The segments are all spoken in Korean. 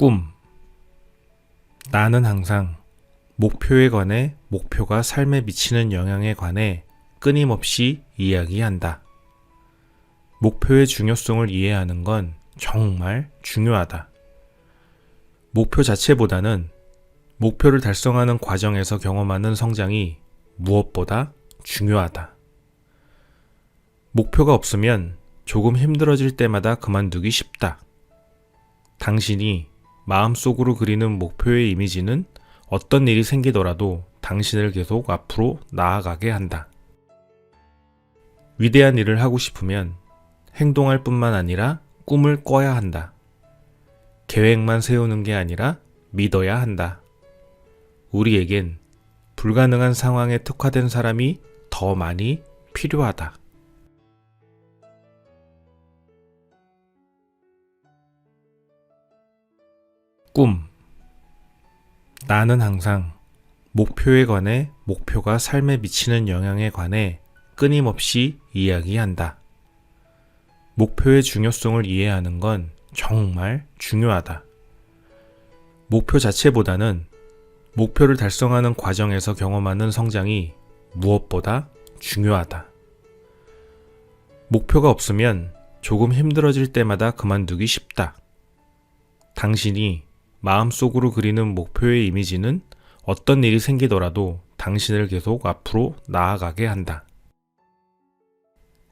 꿈. 나는 항상 목표에 관해 목표가 삶에 미치는 영향에 관해 끊임없이 이야기한다. 목표의 중요성을 이해하는 건 정말 중요하다. 목표 자체보다는 목표를 달성하는 과정에서 경험하는 성장이 무엇보다 중요하다. 목표가 없으면 조금 힘들어질 때마다 그만두기 쉽다. 당신이 마음속으로 그리는 목표의 이미지는 어떤 일이 생기더라도 당신을 계속 앞으로 나아가게 한다. 위대한 일을 하고 싶으면 행동할 뿐만 아니라 꿈을 꿔야 한다. 계획만 세우는 게 아니라 믿어야 한다. 우리에겐 불가능한 상황에 특화된 사람이 더 많이 필요하다. 꿈. 나는 항상 목표에 관해 목표가 삶에 미치는 영향에 관해 끊임없이 이야기한다. 목표의 중요성을 이해하는 건 정말 중요하다. 목표 자체보다는 목표를 달성하는 과정에서 경험하는 성장이 무엇보다 중요하다. 목표가 없으면 조금 힘들어질 때마다 그만두기 쉽다. 당신이 마음속으로 그리는 목표의 이미지는 어떤 일이 생기더라도 당신을 계속 앞으로 나아가게 한다.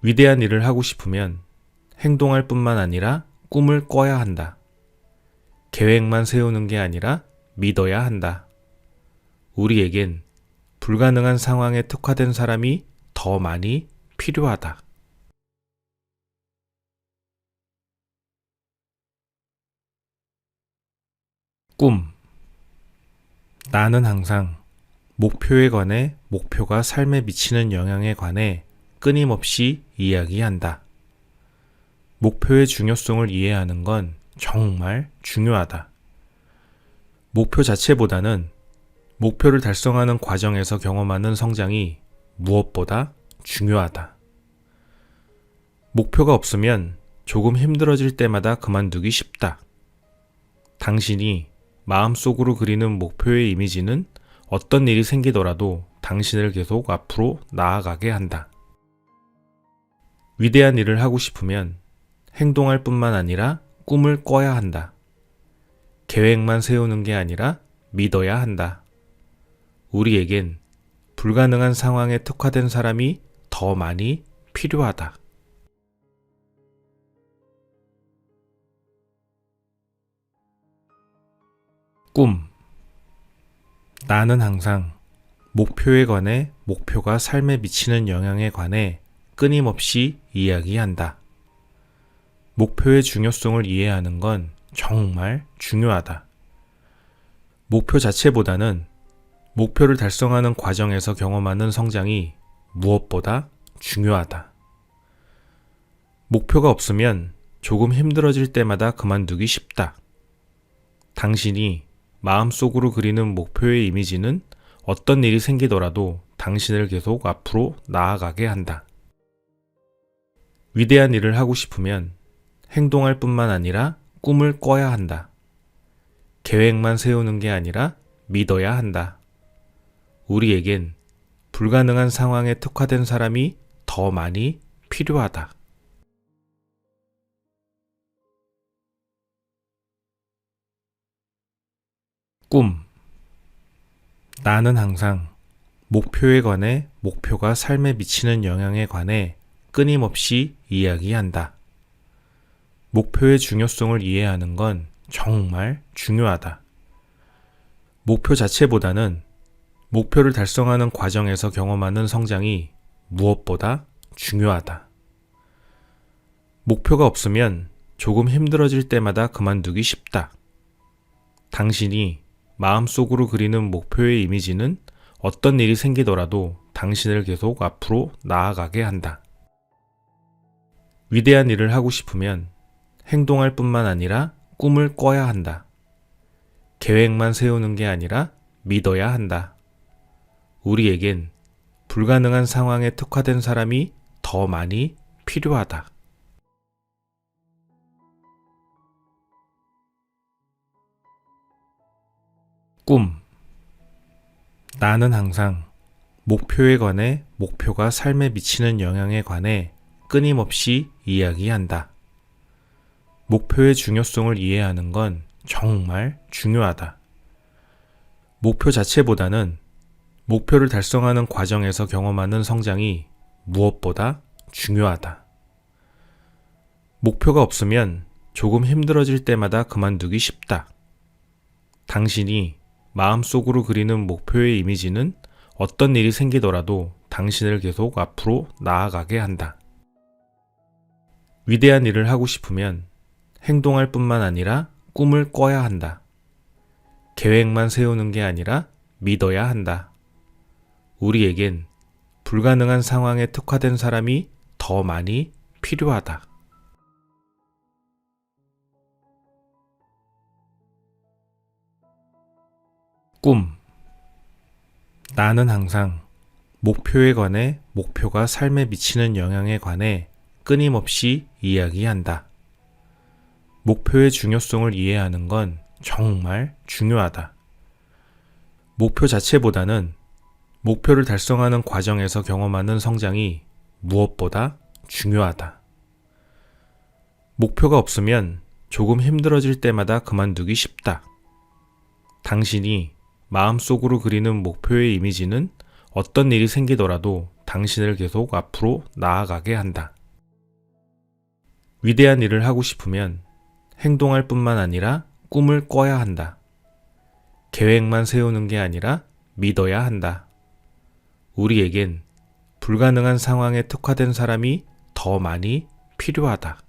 위대한 일을 하고 싶으면 행동할 뿐만 아니라 꿈을 꿔야 한다. 계획만 세우는 게 아니라 믿어야 한다. 우리에겐 불가능한 상황에 특화된 사람이 더 많이 필요하다. 꿈. 나는 항상 목표에 관해 목표가 삶에 미치는 영향에 관해 끊임없이 이야기한다. 목표의 중요성을 이해하는 건 정말 중요하다. 목표 자체보다는 목표를 달성하는 과정에서 경험하는 성장이 무엇보다 중요하다. 목표가 없으면 조금 힘들어질 때마다 그만두기 쉽다. 당신이 마음속으로 그리는 목표의 이미지는 어떤 일이 생기더라도 당신을 계속 앞으로 나아가게 한다. 위대한 일을 하고 싶으면 행동할 뿐만 아니라 꿈을 꿔야 한다. 계획만 세우는 게 아니라 믿어야 한다. 우리에겐 불가능한 상황에 특화된 사람이 더 많이 필요하다. 꿈. 나는 항상 목표에 관해 목표가 삶에 미치는 영향에 관해 끊임없이 이야기한다. 목표의 중요성을 이해하는 건 정말 중요하다. 목표 자체보다는 목표를 달성하는 과정에서 경험하는 성장이 무엇보다 중요하다. 목표가 없으면 조금 힘들어질 때마다 그만두기 쉽다. 당신이 마음속으로 그리는 목표의 이미지는 어떤 일이 생기더라도 당신을 계속 앞으로 나아가게 한다. 위대한 일을 하고 싶으면 행동할 뿐만 아니라 꿈을 꿔야 한다. 계획만 세우는 게 아니라 믿어야 한다. 우리에겐 불가능한 상황에 특화된 사람이 더 많이 필요하다. 꿈. 나는 항상 목표에 관해 목표가 삶에 미치는 영향에 관해 끊임없이 이야기한다. 목표의 중요성을 이해하는 건 정말 중요하다. 목표 자체보다는 목표를 달성하는 과정에서 경험하는 성장이 무엇보다 중요하다. 목표가 없으면 조금 힘들어질 때마다 그만두기 쉽다. 당신이 마음속으로 그리는 목표의 이미지는 어떤 일이 생기더라도 당신을 계속 앞으로 나아가게 한다. 위대한 일을 하고 싶으면 행동할 뿐만 아니라 꿈을 꿔야 한다. 계획만 세우는 게 아니라 믿어야 한다. 우리에겐 불가능한 상황에 특화된 사람이 더 많이 필요하다. 꿈. 나는 항상 목표에 관해 목표가 삶에 미치는 영향에 관해 끊임없이 이야기한다. 목표의 중요성을 이해하는 건 정말 중요하다. 목표 자체보다는 목표를 달성하는 과정에서 경험하는 성장이 무엇보다 중요하다. 목표가 없으면 조금 힘들어질 때마다 그만두기 쉽다. 당신이 마음속으로 그리는 목표의 이미지는 어떤 일이 생기더라도 당신을 계속 앞으로 나아가게 한다. 위대한 일을 하고 싶으면 행동할 뿐만 아니라 꿈을 꿔야 한다. 계획만 세우는 게 아니라 믿어야 한다. 우리에겐 불가능한 상황에 특화된 사람이 더 많이 필요하다. 꿈. 나는 항상 목표에 관해 목표가 삶에 미치는 영향에 관해 끊임없이 이야기한다. 목표의 중요성을 이해하는 건 정말 중요하다. 목표 자체보다는 목표를 달성하는 과정에서 경험하는 성장이 무엇보다 중요하다. 목표가 없으면 조금 힘들어질 때마다 그만두기 쉽다. 당신이 마음속으로 그리는 목표의 이미지는 어떤 일이 생기더라도 당신을 계속 앞으로 나아가게 한다. 위대한 일을 하고 싶으면 행동할 뿐만 아니라 꿈을 꿔야 한다. 계획만 세우는 게 아니라 믿어야 한다. 우리에겐 불가능한 상황에 특화된 사람이 더 많이 필요하다.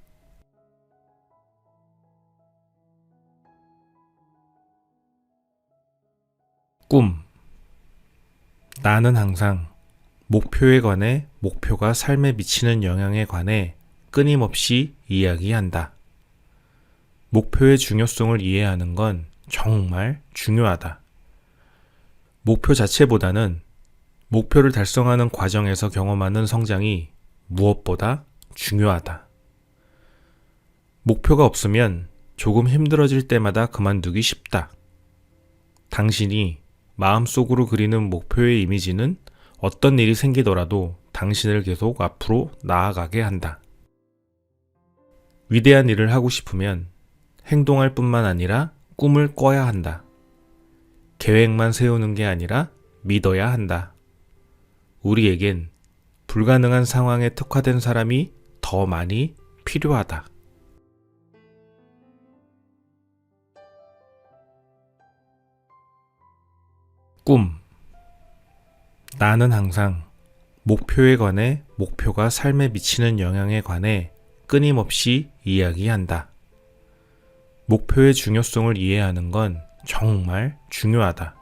꿈. 나는 항상 목표에 관해 목표가 삶에 미치는 영향에 관해 끊임없이 이야기한다. 목표의 중요성을 이해하는 건 정말 중요하다. 목표 자체보다는 목표를 달성하는 과정에서 경험하는 성장이 무엇보다 중요하다. 목표가 없으면 조금 힘들어질 때마다 그만두기 쉽다. 당신이 마음속으로 그리는 목표의 이미지는 어떤 일이 생기더라도 당신을 계속 앞으로 나아가게 한다. 위대한 일을 하고 싶으면 행동할 뿐만 아니라 꿈을 꿔야 한다. 계획만 세우는 게 아니라 믿어야 한다. 우리에겐 불가능한 상황에 특화된 사람이 더 많이 필요하다. 꿈. 나는 항상 목표에 관해 목표가 삶에 미치는 영향에 관해 끊임없이 이야기한다. 목표의 중요성을 이해하는 건 정말 중요하다.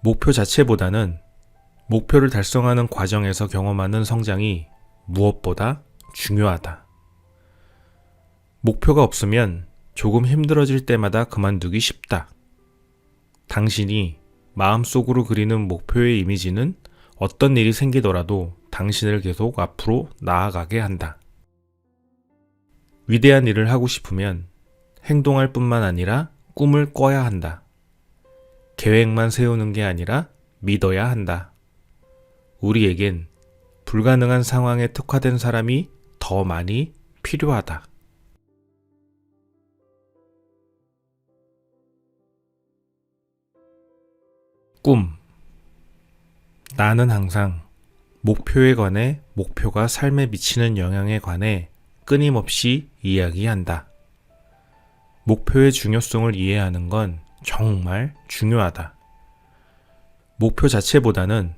목표 자체보다는 목표를 달성하는 과정에서 경험하는 성장이 무엇보다 중요하다. 목표가 없으면 조금 힘들어질 때마다 그만두기 쉽다. 당신이 마음속으로 그리는 목표의 이미지는 어떤 일이 생기더라도 당신을 계속 앞으로 나아가게 한다. 위대한 일을 하고 싶으면 행동할 뿐만 아니라 꿈을 꿔야 한다. 계획만 세우는 게 아니라 믿어야 한다. 우리에겐 불가능한 상황에 특화된 사람이 더 많이 필요하다. 꿈. 나는 항상 목표에 관해 목표가 삶에 미치는 영향에 관해 끊임없이 이야기한다. 목표의 중요성을 이해하는 건 정말 중요하다. 목표 자체보다는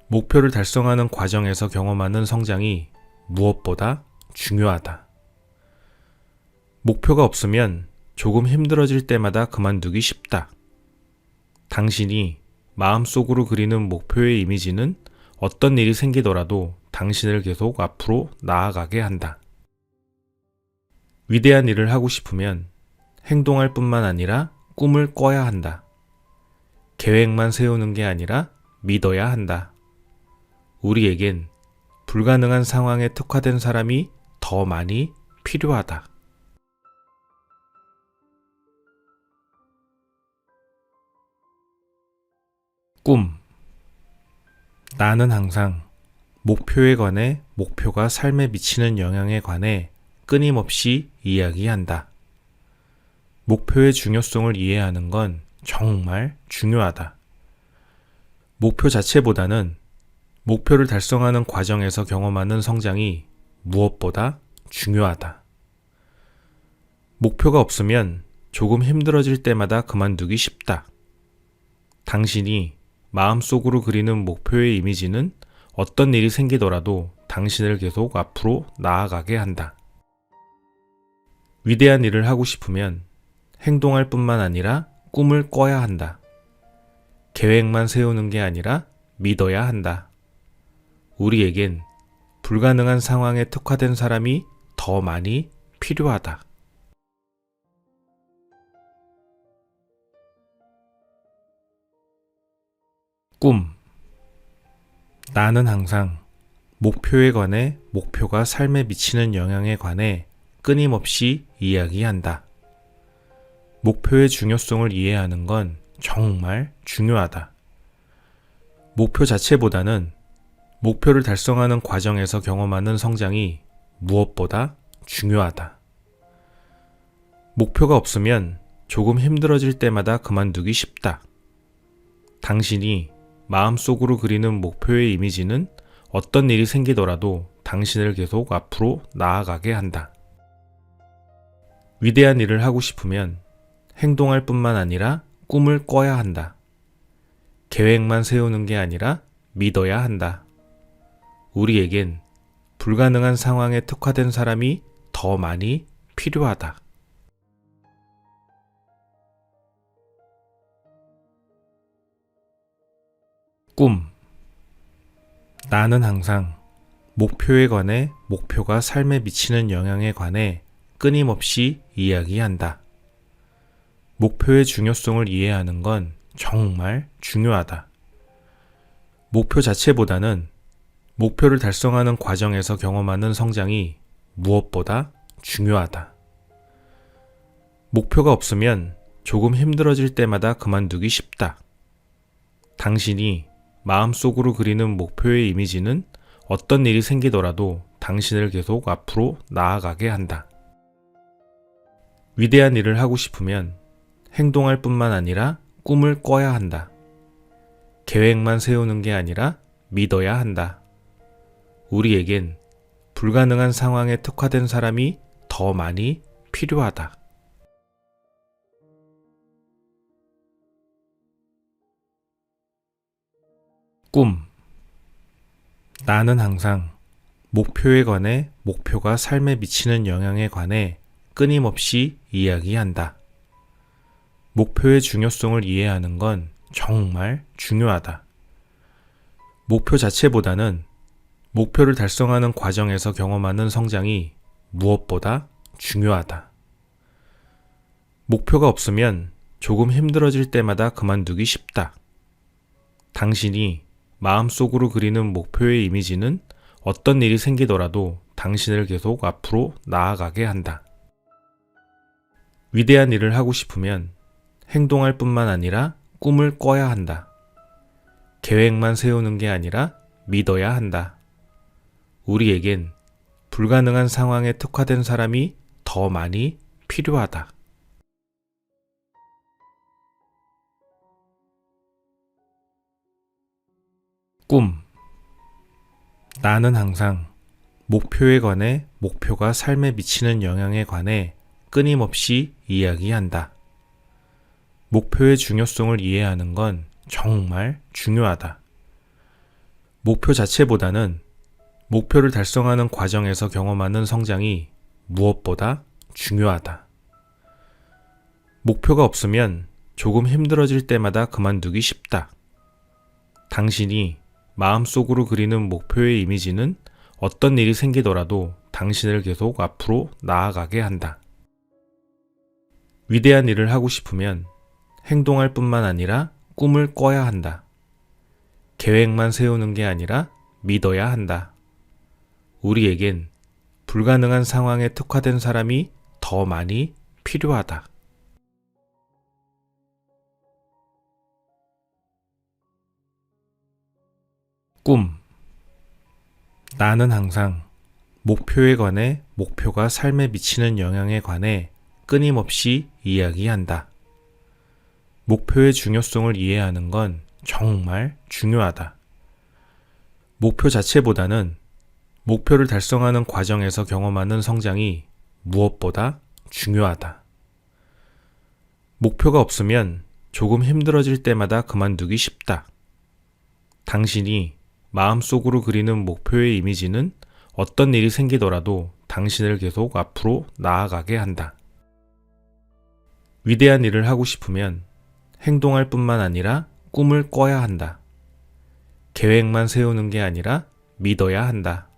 목표를 달성하는 과정에서 경험하는 성장이 무엇보다 중요하다. 목표가 없으면 조금 힘들어질 때마다 그만두기 쉽다. 당신이 마음속으로 그리는 목표의 이미지는 어떤 일이 생기더라도 당신을 계속 앞으로 나아가게 한다. 위대한 일을 하고 싶으면 행동할 뿐만 아니라 꿈을 꿔야 한다. 계획만 세우는 게 아니라 믿어야 한다. 우리에겐 불가능한 상황에 특화된 사람이 더 많이 필요하다. 꿈. 나는 항상 목표에 관해 목표가 삶에 미치는 영향에 관해 끊임없이 이야기한다. 목표의 중요성을 이해하는 건 정말 중요하다. 목표 자체보다는 목표를 달성하는 과정에서 경험하는 성장이 무엇보다 중요하다. 목표가 없으면 조금 힘들어질 때마다 그만두기 쉽다. 당신이 마음속으로 그리는 목표의 이미지는 어떤 일이 생기더라도 당신을 계속 앞으로 나아가게 한다. 위대한 일을 하고 싶으면 행동할 뿐만 아니라 꿈을 꿔야 한다. 계획만 세우는 게 아니라 믿어야 한다. 우리에겐 불가능한 상황에 특화된 사람이 더 많이 필요하다. 꿈. 나는 항상 목표에 관해 목표가 삶에 미치는 영향에 관해 끊임없이 이야기한다. 목표의 중요성을 이해하는 건 정말 중요하다. 목표 자체보다는 목표를 달성하는 과정에서 경험하는 성장이 무엇보다 중요하다. 목표가 없으면 조금 힘들어질 때마다 그만두기 쉽다. 당신이 마음속으로 그리는 목표의 이미지는 어떤 일이 생기더라도 당신을 계속 앞으로 나아가게 한다. 위대한 일을 하고 싶으면 행동할 뿐만 아니라 꿈을 꿔야 한다. 계획만 세우는 게 아니라 믿어야 한다. 우리에겐 불가능한 상황에 특화된 사람이 더 많이 필요하다. 꿈. 나는 항상 목표에 관해 목표가 삶에 미치는 영향에 관해 끊임없이 이야기한다. 목표의 중요성을 이해하는 건 정말 중요하다. 목표 자체보다는 목표를 달성하는 과정에서 경험하는 성장이 무엇보다 중요하다. 목표가 없으면 조금 힘들어질 때마다 그만두기 쉽다. 당신이 마음속으로 그리는 목표의 이미지는 어떤 일이 생기더라도 당신을 계속 앞으로 나아가게 한다. 위대한 일을 하고 싶으면 행동할 뿐만 아니라 꿈을 꿔야 한다. 계획만 세우는 게 아니라 믿어야 한다. 우리에겐 불가능한 상황에 특화된 사람이 더 많이 필요하다. 꿈. 나는 항상 목표에 관해 목표가 삶에 미치는 영향에 관해 끊임없이 이야기한다. 목표의 중요성을 이해하는 건 정말 중요하다. 목표 자체보다는 목표를 달성하는 과정에서 경험하는 성장이 무엇보다 중요하다. 목표가 없으면 조금 힘들어질 때마다 그만두기 쉽다. 당신이 마음속으로 그리는 목표의 이미지는 어떤 일이 생기더라도 당신을 계속 앞으로 나아가게 한다. 위대한 일을 하고 싶으면 행동할 뿐만 아니라 꿈을 꿔야 한다. 계획만 세우는 게 아니라 믿어야 한다. 우리에겐 불가능한 상황에 특화된 사람이 더 많이 필요하다. 꿈. 나는 항상 목표에 관해 목표가 삶에 미치는 영향에 관해 끊임없이 이야기한다. 목표의 중요성을 이해하는 건 정말 중요하다. 목표 자체보다는 목표를 달성하는 과정에서 경험하는 성장이 무엇보다 중요하다. 목표가 없으면 조금 힘들어질 때마다 그만두기 쉽다. 당신이 마음속으로 그리는 목표의 이미지는 어떤 일이 생기더라도 당신을 계속 앞으로 나아가게 한다. 위대한 일을 하고 싶으면 행동할 뿐만 아니라 꿈을 꿔야 한다. 계획만 세우는 게 아니라 믿어야 한다. 우리에겐 불가능한 상황에 특화된 사람이 더 많이 필요하다. 꿈. 나는 항상 목표에 관해 목표가 삶에 미치는 영향에 관해 끊임없이 이야기한다. 목표의 중요성을 이해하는 건 정말 중요하다. 목표 자체보다는 목표를 달성하는 과정에서 경험하는 성장이 무엇보다 중요하다. 목표가 없으면 조금 힘들어질 때마다 그만두기 쉽다. 당신이 마음속으로 그리는 목표의 이미지는 어떤 일이 생기더라도 당신을 계속 앞으로 나아가게 한다. 위대한 일을 하고 싶으면 행동할 뿐만 아니라 꿈을 꿔야 한다. 계획만 세우는 게 아니라 믿어야 한다.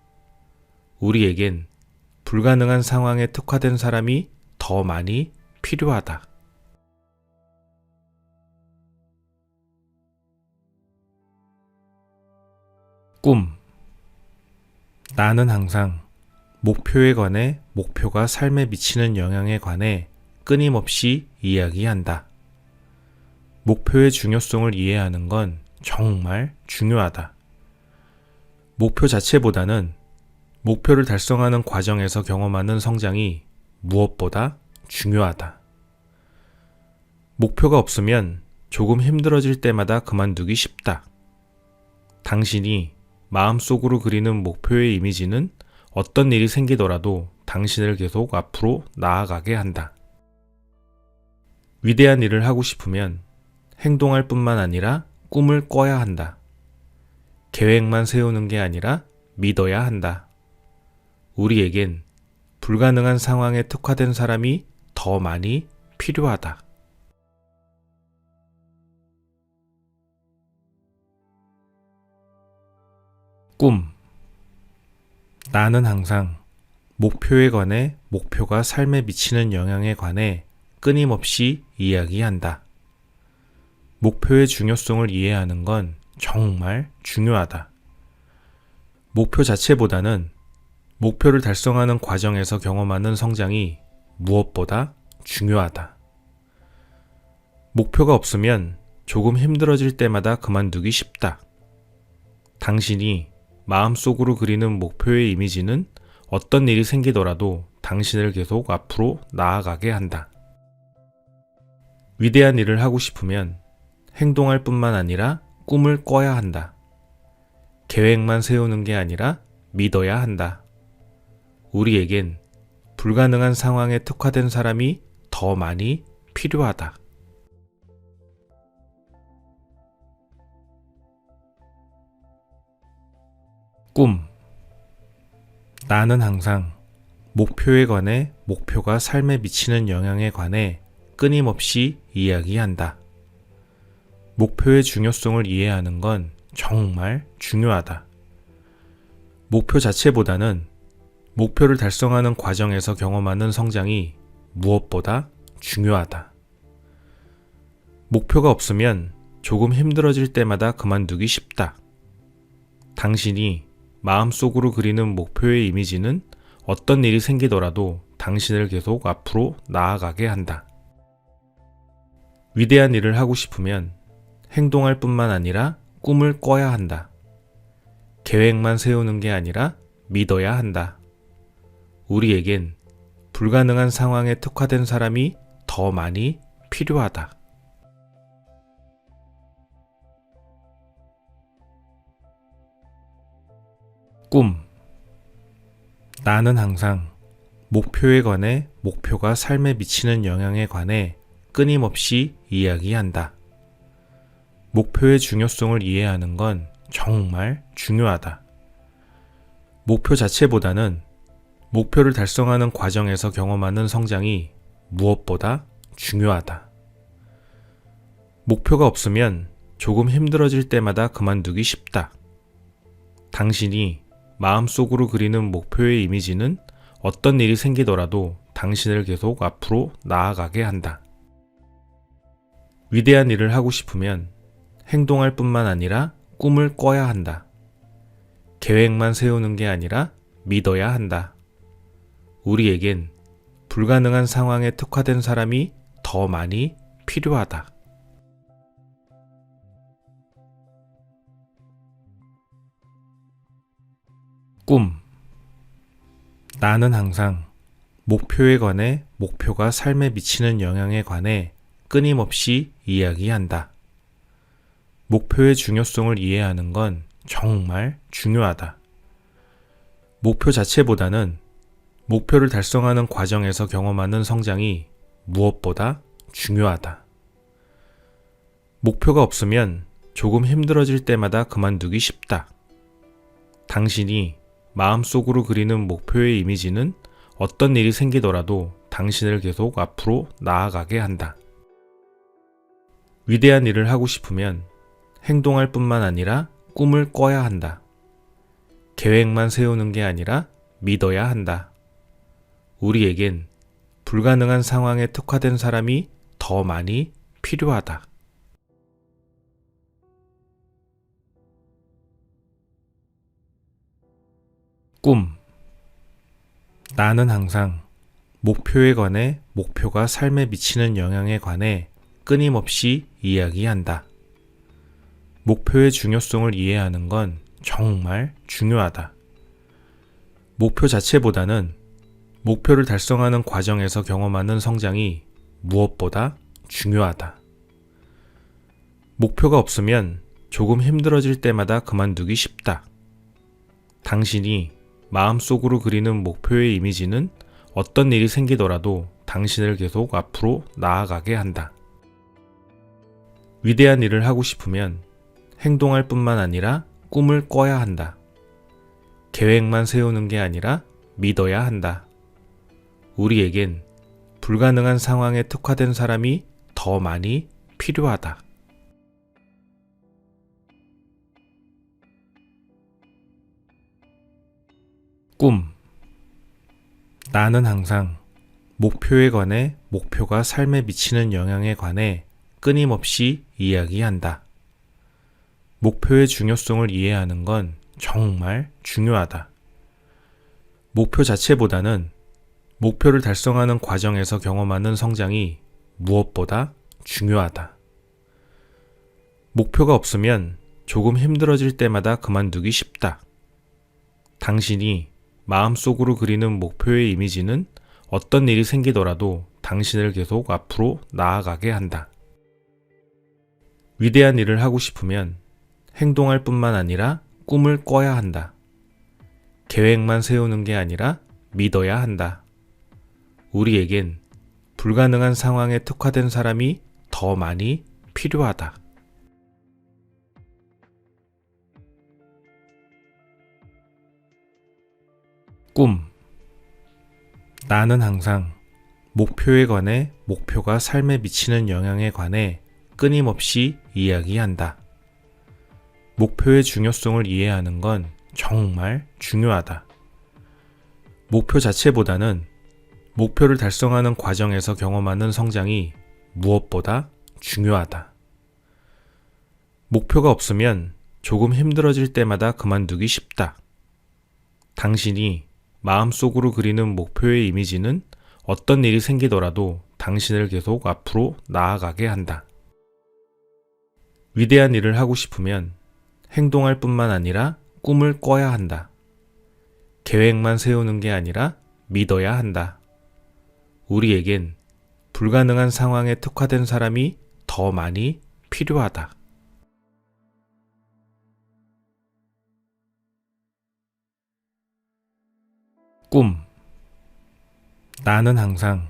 우리에겐 불가능한 상황에 특화된 사람이 더 많이 필요하다. 꿈. 나는 항상 목표에 관해 목표가 삶에 미치는 영향에 관해 끊임없이 이야기한다. 목표의 중요성을 이해하는 건 정말 중요하다. 목표 자체보다는 목표를 달성하는 과정에서 경험하는 성장이 무엇보다 중요하다. 목표가 없으면 조금 힘들어질 때마다 그만두기 쉽다. 당신이 마음속으로 그리는 목표의 이미지는 어떤 일이 생기더라도 당신을 계속 앞으로 나아가게 한다. 위대한 일을 하고 싶으면 행동할 뿐만 아니라 꿈을 꿔야 한다. 계획만 세우는 게 아니라 믿어야 한다. 우리에겐 불가능한 상황에 특화된 사람이 더 많이 필요하다. 꿈. 나는 항상 목표에 관해 목표가 삶에 미치는 영향에 관해 끊임없이 이야기한다. 목표의 중요성을 이해하는 건 정말 중요하다. 목표 자체보다는 목표를 달성하는 과정에서 경험하는 성장이 무엇보다 중요하다. 목표가 없으면 조금 힘들어질 때마다 그만두기 쉽다. 당신이 마음속으로 그리는 목표의 이미지는 어떤 일이 생기더라도 당신을 계속 앞으로 나아가게 한다. 위대한 일을 하고 싶으면 행동할 뿐만 아니라 꿈을 꿔야 한다. 계획만 세우는 게 아니라 믿어야 한다. 우리에겐 불가능한 상황에 특화된 사람이 더 많이 필요하다. 꿈. 나는 항상 목표에 관해 목표가 삶에 미치는 영향에 관해 끊임없이 이야기한다. 목표의 중요성을 이해하는 건 정말 중요하다. 목표 자체보다는 목표를 달성하는 과정에서 경험하는 성장이 무엇보다 중요하다. 목표가 없으면 조금 힘들어질 때마다 그만두기 쉽다. 당신이 마음속으로 그리는 목표의 이미지는 어떤 일이 생기더라도 당신을 계속 앞으로 나아가게 한다. 위대한 일을 하고 싶으면 행동할 뿐만 아니라 꿈을 꿔야 한다. 계획만 세우는 게 아니라 믿어야 한다. 우리에겐 불가능한 상황에 특화된 사람이 더 많이 필요하다. 꿈. 나는 항상 목표에 관해 목표가 삶에 미치는 영향에 관해 끊임없이 이야기한다. 목표의 중요성을 이해하는 건 정말 중요하다. 목표 자체보다는 목표를 달성하는 과정에서 경험하는 성장이 무엇보다 중요하다. 목표가 없으면 조금 힘들어질 때마다 그만두기 쉽다. 당신이 마음속으로 그리는 목표의 이미지는 어떤 일이 생기더라도 당신을 계속 앞으로 나아가게 한다. 위대한 일을 하고 싶으면 행동할 뿐만 아니라 꿈을 꿔야 한다. 계획만 세우는 게 아니라 믿어야 한다. 우리에겐 불가능한 상황에 특화된 사람이 더 많이 필요하다. 꿈. 나는 항상 목표에 관해 목표가 삶에 미치는 영향에 관해 끊임없이 이야기한다. 목표의 중요성을 이해하는 건 정말 중요하다. 목표 자체보다는 목표를 달성하는 과정에서 경험하는 성장이 무엇보다 중요하다. 목표가 없으면 조금 힘들어질 때마다 그만두기 쉽다. 당신이 마음속으로 그리는 목표의 이미지는 어떤 일이 생기더라도 당신을 계속 앞으로 나아가게 한다. 위대한 일을 하고 싶으면 행동할 뿐만 아니라 꿈을 꿔야 한다. 계획만 세우는 게 아니라 믿어야 한다. 우리에겐 불가능한 상황에 특화된 사람이 더 많이 필요하다. 꿈. 나는 항상 목표에 관해 목표가 삶에 미치는 영향에 관해 끊임없이 이야기한다. 목표의 중요성을 이해하는 건 정말 중요하다. 목표 자체보다는 목표를 달성하는 과정에서 경험하는 성장이 무엇보다 중요하다. 목표가 없으면 조금 힘들어질 때마다 그만두기 쉽다. 당신이 마음속으로 그리는 목표의 이미지는 어떤 일이 생기더라도 당신을 계속 앞으로 나아가게 한다. 위대한 일을 하고 싶으면 행동할 뿐만 아니라 꿈을 꿔야 한다. 계획만 세우는 게 아니라 믿어야 한다. 우리에겐 불가능한 상황에 특화된 사람이 더 많이 필요하다. 꿈. 나는 항상 목표에 관해 목표가 삶에 미치는 영향에 관해 끊임없이 이야기한다. 목표의 중요성을 이해하는 건 정말 중요하다. 목표 자체보다는 목표를 달성하는 과정에서 경험하는 성장이 무엇보다 중요하다. 목표가 없으면 조금 힘들어질 때마다 그만두기 쉽다. 당신이 마음속으로 그리는 목표의 이미지는 어떤 일이 생기더라도 당신을 계속 앞으로 나아가게 한다. 위대한 일을 하고 싶으면 행동할 뿐만 아니라 꿈을 꿔야 한다. 계획만 세우는 게 아니라 믿어야 한다. 우리에겐 불가능한 상황에 특화된 사람이 더 많이 필요하다. 꿈. 나는 항상 목표에 관해 목표가 삶에 미치는 영향에 관해 끊임없이 이야기한다. 목표의 중요성을 이해하는 건 정말 중요하다. 목표 자체보다는 목표를 달성하는 과정에서 경험하는 성장이 무엇보다 중요하다. 목표가 없으면 조금 힘들어질 때마다 그만두기 쉽다. 당신이 마음속으로 그리는 목표의 이미지는 어떤 일이 생기더라도 당신을 계속 앞으로 나아가게 한다. 위대한 일을 하고 싶으면 행동할 뿐만 아니라 꿈을 꿔야 한다. 계획만 세우는 게 아니라 믿어야 한다. 우리에겐 불가능한 상황에 특화된 사람이 더 많이 필요하다. 꿈. 나는 항상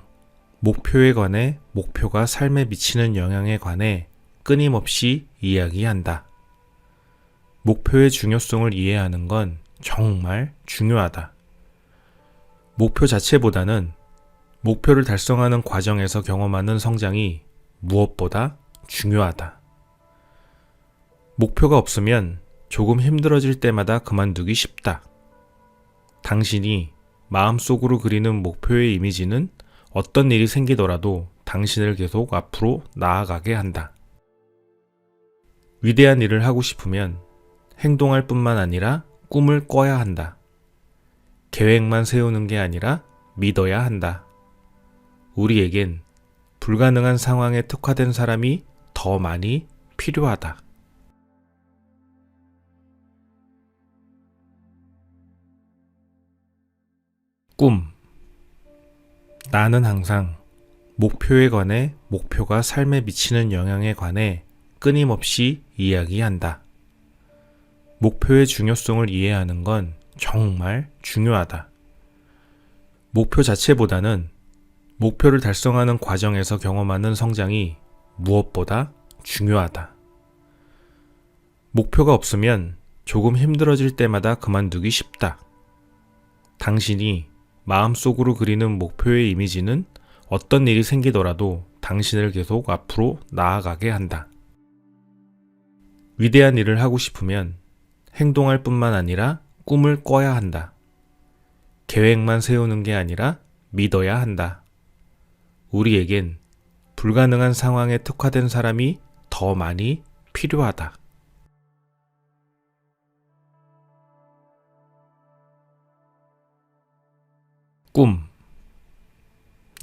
목표에 관해 목표가 삶에 미치는 영향에 관해 끊임없이 이야기한다. 목표의 중요성을 이해하는 건 정말 중요하다. 목표 자체보다는 목표를 달성하는 과정에서 경험하는 성장이 무엇보다 중요하다. 목표가 없으면 조금 힘들어질 때마다 그만두기 쉽다. 당신이 마음속으로 그리는 목표의 이미지는 어떤 일이 생기더라도 당신을 계속 앞으로 나아가게 한다. 위대한 일을 하고 싶으면 행동할 뿐만 아니라 꿈을 꿔야 한다. 계획만 세우는 게 아니라 믿어야 한다. 우리에겐 불가능한 상황에 특화된 사람이 더 많이 필요하다. 꿈. 나는 항상 목표에 관해 목표가 삶에 미치는 영향에 관해 끊임없이 이야기한다. 목표의 중요성을 이해하는 건 정말 중요하다. 목표 자체보다는 목표를 달성하는 과정에서 경험하는 성장이 무엇보다 중요하다. 목표가 없으면 조금 힘들어질 때마다 그만두기 쉽다. 당신이 마음속으로 그리는 목표의 이미지는 어떤 일이 생기더라도 당신을 계속 앞으로 나아가게 한다. 위대한 일을 하고 싶으면 행동할 뿐만 아니라 꿈을 꿔야 한다. 계획만 세우는 게 아니라 믿어야 한다. 우리에겐 불가능한 상황에 특화된 사람이 더 많이 필요하다. 꿈.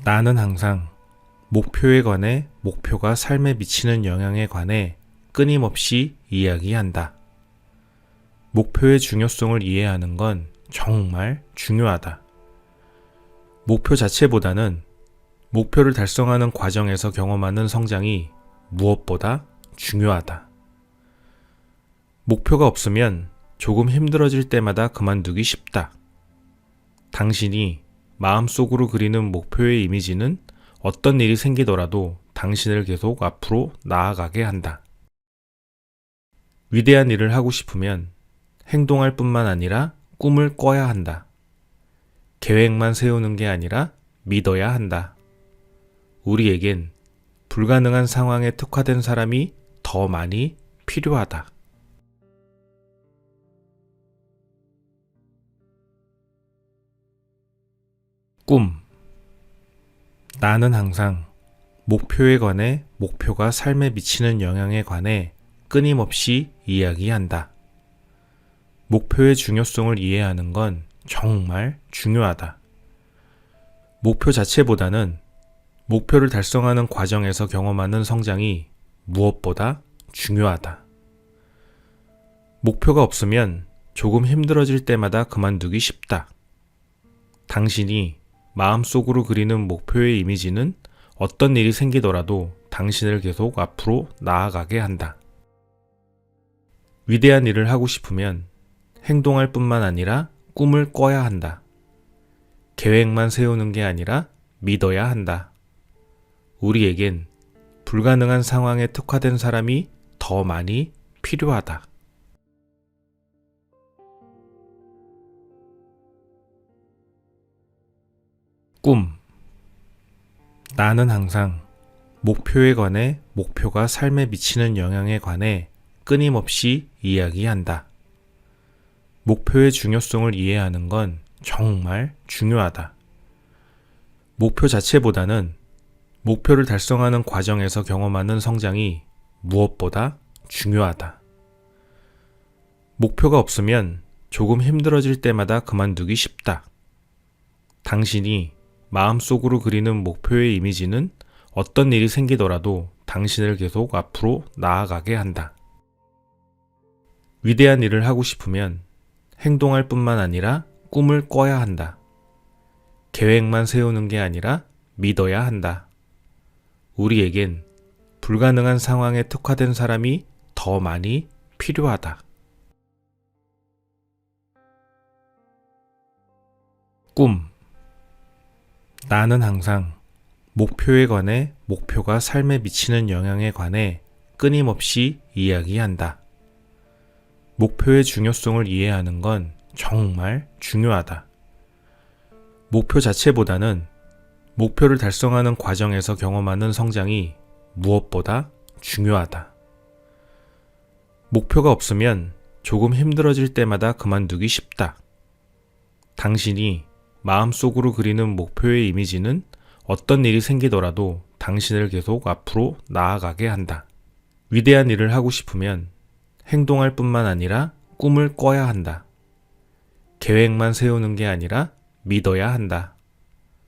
나는 항상 목표에 관해 목표가 삶에 미치는 영향에 관해 끊임없이 이야기한다. 목표의 중요성을 이해하는 건 정말 중요하다. 목표 자체보다는 목표를 달성하는 과정에서 경험하는 성장이 무엇보다 중요하다. 목표가 없으면 조금 힘들어질 때마다 그만두기 쉽다. 당신이 마음속으로 그리는 목표의 이미지는 어떤 일이 생기더라도 당신을 계속 앞으로 나아가게 한다. 위대한 일을 하고 싶으면 행동할 뿐만 아니라 꿈을 꿔야 한다. 계획만 세우는 게 아니라 믿어야 한다. 우리에겐 불가능한 상황에 특화된 사람이 더 많이 필요하다. 꿈. 나는 항상 목표에 관해 목표가 삶에 미치는 영향에 관해 끊임없이 이야기한다. 목표의 중요성을 이해하는 건 정말 중요하다. 목표 자체보다는 목표를 달성하는 과정에서 경험하는 성장이 무엇보다 중요하다. 목표가 없으면 조금 힘들어질 때마다 그만두기 쉽다. 당신이 마음속으로 그리는 목표의 이미지는 어떤 일이 생기더라도 당신을 계속 앞으로 나아가게 한다. 위대한 일을 하고 싶으면 행동할 뿐만 아니라 꿈을 꿔야 한다. 계획만 세우는 게 아니라 믿어야 한다. 우리에겐 불가능한 상황에 특화된 사람이 더 많이 필요하다. 꿈. 나는 항상 목표에 관해 목표가 삶에 미치는 영향에 관해 끊임없이 이야기한다. 목표의 중요성을 이해하는 건 정말 중요하다. 목표 자체보다는 목표를 달성하는 과정에서 경험하는 성장이 무엇보다 중요하다. 목표가 없으면 조금 힘들어질 때마다 그만두기 쉽다. 당신이 마음속으로 그리는 목표의 이미지는 어떤 일이 생기더라도 당신을 계속 앞으로 나아가게 한다. 위대한 일을 하고 싶으면 행동할 뿐만 아니라 꿈을 꿔야 한다. 계획만 세우는 게 아니라 믿어야 한다. 우리에겐 불가능한 상황에 특화된 사람이 더 많이 필요하다. 꿈. 나는 항상 목표에 관해 목표가 삶에 미치는 영향에 관해 끊임없이 이야기한다. 목표의 중요성을 이해하는 건 정말 중요하다. 목표 자체보다는 목표를 달성하는 과정에서 경험하는 성장이 무엇보다 중요하다. 목표가 없으면 조금 힘들어질 때마다 그만두기 쉽다. 당신이 마음속으로 그리는 목표의 이미지는 어떤 일이 생기더라도 당신을 계속 앞으로 나아가게 한다. 위대한 일을 하고 싶으면 행동할 뿐만 아니라 꿈을 꿔야 한다. 계획만 세우는 게 아니라 믿어야 한다.